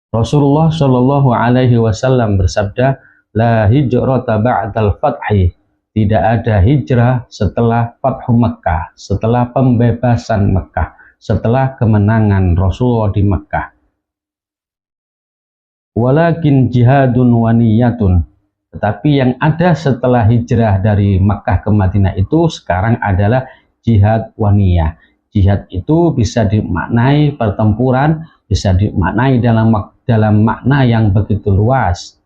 Rasulullah Shallallahu Alaihi Wasallam bersabda, la hijrata ba'dal fathi, tidak ada hijrah setelah Fathu Mekah, setelah pembebasan Mekah, setelah kemenangan Rasulullah di Mekah. Walakin jihadun waniyatun, tetapi yang ada setelah hijrah dari Mekah ke Madinah itu sekarang adalah jihad waniyah. Jihad itu bisa dimaknai pertempuran, bisa dimaknai dalam makna yang begitu luas,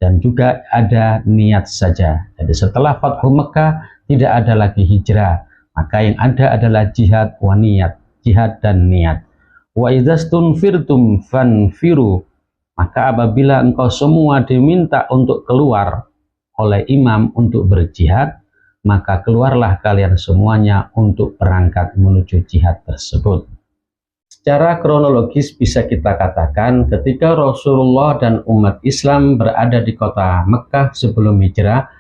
dan juga ada niat saja. Jadi setelah Fathu Mekah tidak ada lagi hijrah, maka yang ada adalah jihad wa niyat, jihad dan niat. Wa idzastunfirtum fanfiru, maka apabila engkau semua diminta untuk keluar oleh imam untuk berjihad, maka keluarlah kalian semuanya untuk berangkat menuju jihad tersebut. Secara kronologis bisa kita katakan ketika Rasulullah dan umat Islam berada di kota Mekah sebelum hijrah,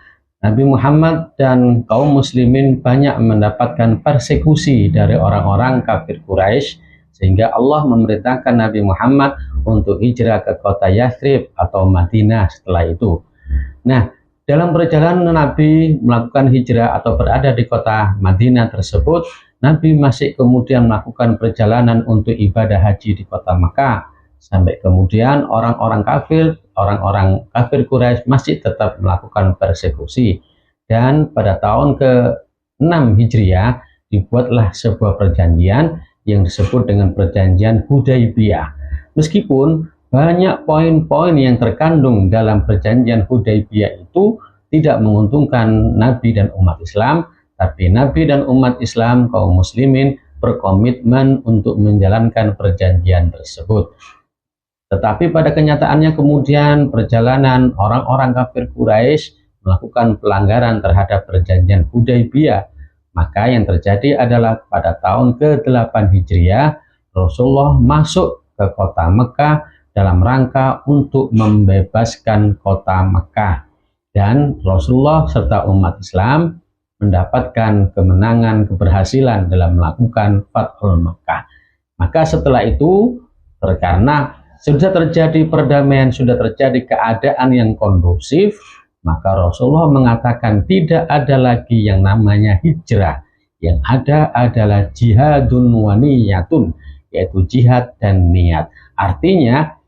Nabi Muhammad dan kaum muslimin banyak mendapatkan persekusi dari orang-orang kafir Quraisy, sehingga Allah memerintahkan Nabi Muhammad untuk hijrah ke kota Yathrib atau Madinah setelah itu. Nah, dalam perjalanan Nabi melakukan hijrah atau berada di kota Madinah tersebut, Nabi masih kemudian melakukan perjalanan untuk ibadah haji di kota Mekah. Sampai kemudian orang-orang kafir Quraisy masih tetap melakukan persekusi. Dan pada tahun ke-6 Hijriah dibuatlah sebuah perjanjian yang disebut dengan perjanjian Hudaybiyah. Meskipun banyak poin-poin yang terkandung dalam perjanjian Hudaybiyah itu tidak menguntungkan Nabi dan umat Islam, tapi Nabi dan umat Islam, kaum muslimin, berkomitmen untuk menjalankan perjanjian tersebut. Tetapi pada kenyataannya kemudian perjalanan orang-orang kafir Quraisy melakukan pelanggaran terhadap perjanjian Hudaybiyah. Maka yang terjadi adalah pada tahun ke-8 Hijriah, Rasulullah masuk ke kota Mekah dalam rangka untuk membebaskan kota Mekah. Dan Rasulullah serta umat Islam mendapatkan kemenangan, keberhasilan dalam melakukan Fathul Mekah. Maka setelah itu, karena sudah terjadi perdamaian, sudah terjadi keadaan yang kondusif, maka Rasulullah mengatakan tidak ada lagi yang namanya hijrah. Yang ada adalah jihadun wa niyatun, yaitu jihad dan niat. Artinya,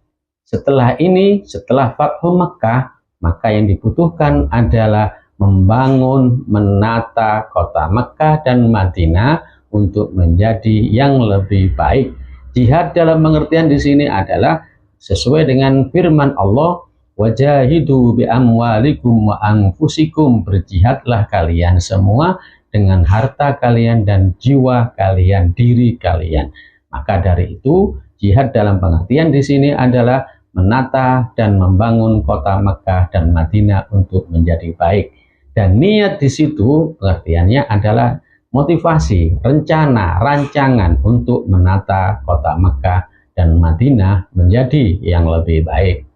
setelah ini, setelah Fathul Mekah, maka yang dibutuhkan adalah membangun, menata kota Mekah dan Madinah untuk menjadi yang lebih baik. Jihad dalam pengertian di sini adalah sesuai dengan firman Allah, wajahidu bi amwalikum wa anfusikum, berjihadlah kalian semua dengan harta kalian dan jiwa kalian, diri kalian. Maka dari itu, jihad dalam pengertian di sini adalah menata dan membangun kota Mekah dan Madinah untuk menjadi baik. Dan niat di situ pengertiannya adalah motivasi, rencana, rancangan untuk menata kota Mekah dan Madinah menjadi yang lebih baik.